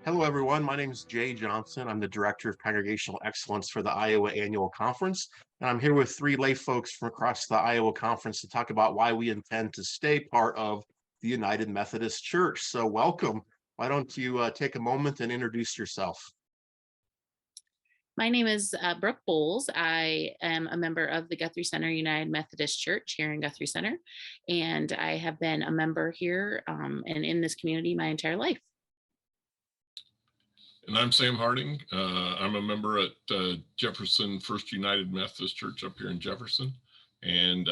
Hello, everyone. My name is Jaye Johnson. I'm the Director of Congregational Excellence for the Iowa Annual Conference. And I'm here with three lay folks from across the Iowa Conference to talk about why we intend to stay part of the United Methodist Church. So welcome. Why don't you take a moment and introduce yourself? My name is Brooke Boals. I am a member of the Guthrie Center United Methodist Church here in Guthrie Center, and I have been a member here and in this community my entire life. And I'm Sam Harding. I'm a member at Jefferson First United Methodist Church up here in Jefferson. And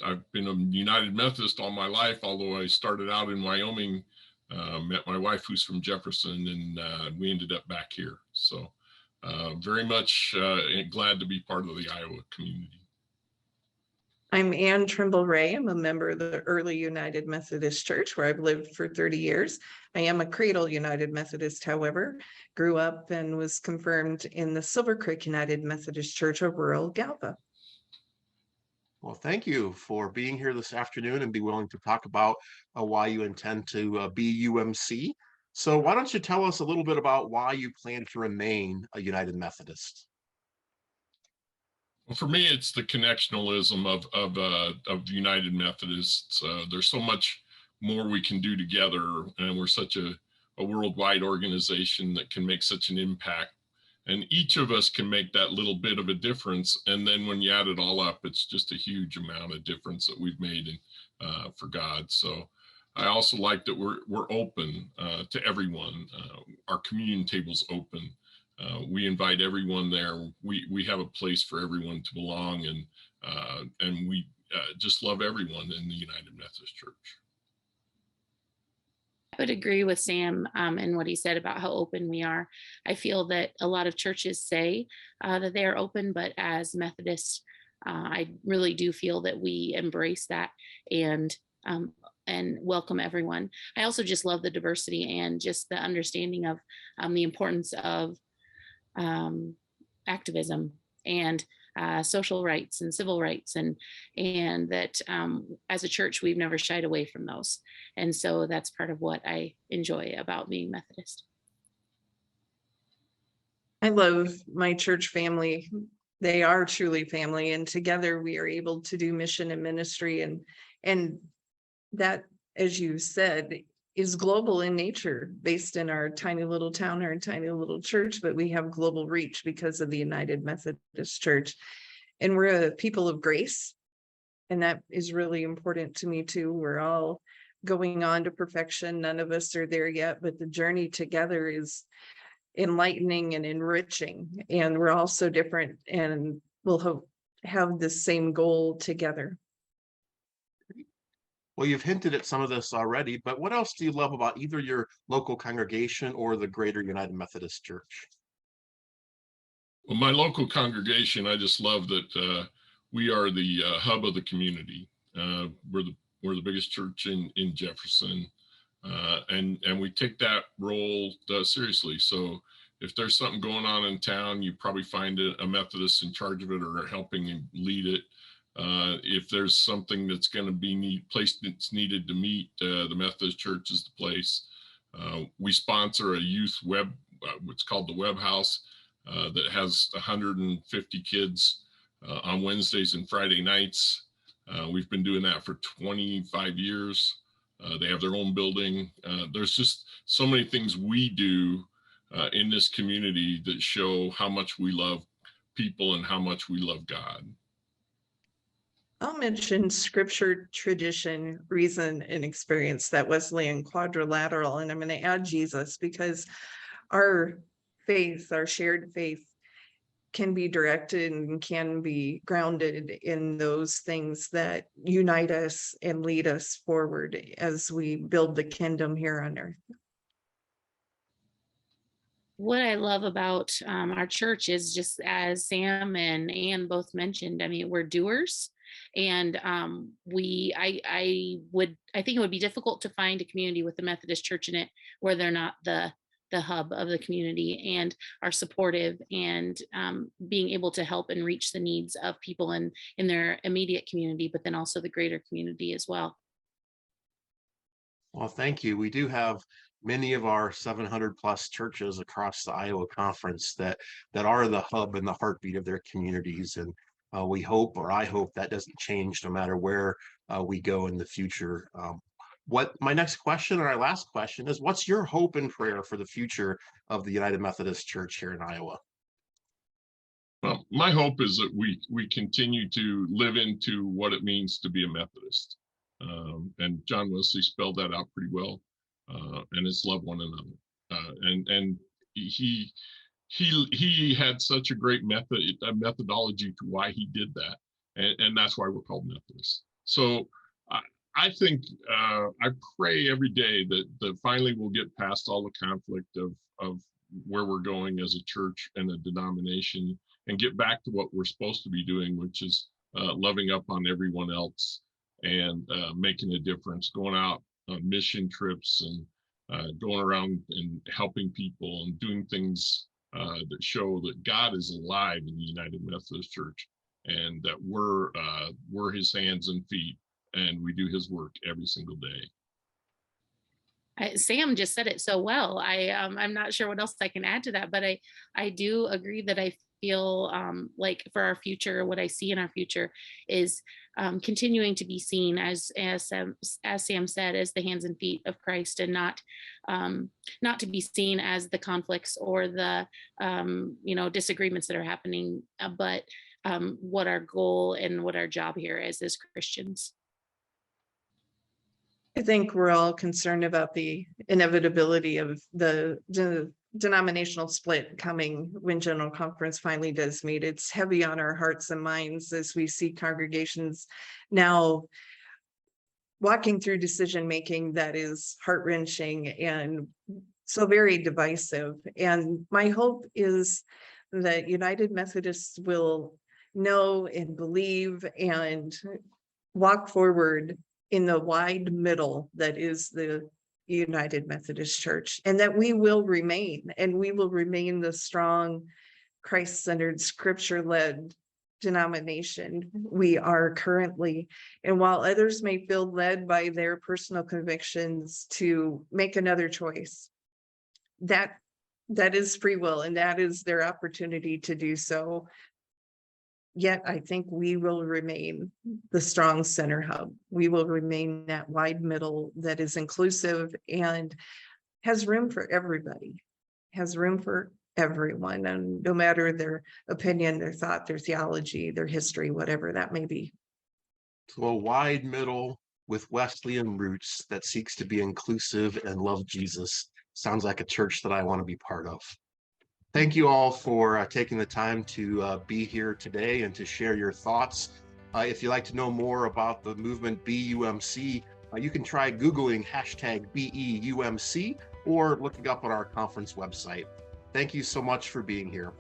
I've been a United Methodist all my life, although I started out in Wyoming, met my wife who's from Jefferson, and we ended up back here. So very much glad to be part of the Iowa community. I'm Ann Trimble-Ray. I'm a member of the early United Methodist Church where I've lived for 30 years. I am a cradle United Methodist, however, grew up and was confirmed in the Silver Creek United Methodist Church of rural Galva. Well, thank you for being here this afternoon and be willing to talk about why you intend to be UMC. So why don't you tell us a little bit about why you plan to remain a United Methodist? Well, for me, it's the connectionalism of the United Methodists. There's so much more we can do together, and we're such a worldwide organization that can make such an impact. And each of us can make that little bit of a difference. And then when you add it all up, it's just a huge amount of difference that we've made for God. So I also like that we're open to everyone. Our communion table's open. We invite everyone there. We have a place for everyone to belong, and we just love everyone in the United Methodist Church. I would agree with Sam and what he said about how open we are. I feel that a lot of churches say that they are open, but as Methodists, I really do feel that we embrace that and welcome everyone. I also just love the diversity and just the understanding of the importance of activism and social rights and civil rights, and that as a church we've never shied away from those, and so that's part of what I enjoy about being Methodist. I love my church family. They are truly family, and together we are able to do mission and ministry, and that, as you said, is global in nature, based in our tiny little town, our tiny little church, but we have global reach because of the United Methodist Church. And we're a people of grace. And that is really important to me too. We're all going on to perfection. None of us are there yet, but the journey together is enlightening and enriching. And we're all so different, and we'll have the same goal together. Well, you've hinted at some of this already, but what else do you love about either your local congregation or the greater United Methodist Church? Well, my local congregation, I just love that we are the hub of the community. We're the biggest church in Jefferson, and we take that role seriously. So if there's something going on in town, you probably find a Methodist in charge of it or helping lead it. If there's something that's going to be place that's needed to meet, the Methodist Church is the place. We sponsor a youth web, what's called the Web House, that has 150 kids on Wednesdays and Friday nights. We've been doing that for 25 years. They have their own building. There's just so many things we do in this community that show how much we love people and how much we love God. I'll mention scripture, tradition, reason, and experience, that Wesleyan quadrilateral, and I'm going to add Jesus, because our faith, our shared faith, can be directed and can be grounded in those things that unite us and lead us forward as we build the kingdom here on earth. What I love about our church is, just as Sam and Ann both mentioned, I mean, we're doers. And I think it would be difficult to find a community with the Methodist Church in it where they're not the hub of the community and are supportive and being able to help and reach the needs of people in their immediate community, but then also the greater community as well. Well, thank you. We do have many of our 700 plus churches across the Iowa Conference that are the hub and the heartbeat of their communities. And we hope, or I hope, that doesn't change no matter where we go in the future. What my next question, or our last question, is what's your hope and prayer for the future of the United Methodist Church here in Iowa? Well, my hope is that we continue to live into what it means to be a Methodist. And John Wesley spelled that out pretty well. And it's love one another. And he had such a great methodology to why he did that, and that's why we're called Methodists. So I think I pray every day that finally we'll get past all the conflict of where we're going as a church and a denomination, and get back to what we're supposed to be doing, which is loving up on everyone else and making a difference, going out on mission trips and going around and helping people and doing things that show that God is alive in the United Methodist Church, and that we're his hands and feet, and we do his work every single day. Sam just said it so well. I'm not sure what else I can add to that, but I do agree that I feel like for our future, what I see in our future is continuing to be seen as Sam said, as the hands and feet of Christ, and not to be seen as the conflicts or the disagreements that are happening, but what our goal and what our job here is as Christians. I think we're all concerned about the inevitability of the denominational split coming when General Conference finally does meet. It's heavy on our hearts and minds as we see congregations now walking through decision making that is heart-wrenching and so very divisive. And my hope is that United Methodists will know and believe and walk forward in the wide middle that is the United Methodist Church, and that we will remain the strong, Christ-centered, scripture-led denomination we are currently. And while others may feel led by their personal convictions to make another choice, that is free will, and that is their opportunity to do so. Yet I think we will remain the strong center hub. We will remain that wide middle that is inclusive and has room for everybody, has room for everyone, and no matter their opinion, their thought, their theology, their history, whatever that may be. So a wide middle with Wesleyan roots that seeks to be inclusive and love Jesus sounds like a church that I want to be part of. Thank you all for taking the time to be here today and to share your thoughts. If you'd like to know more about the movement BUMC, you can try Googling #BEUMC or looking up on our conference website. Thank you so much for being here.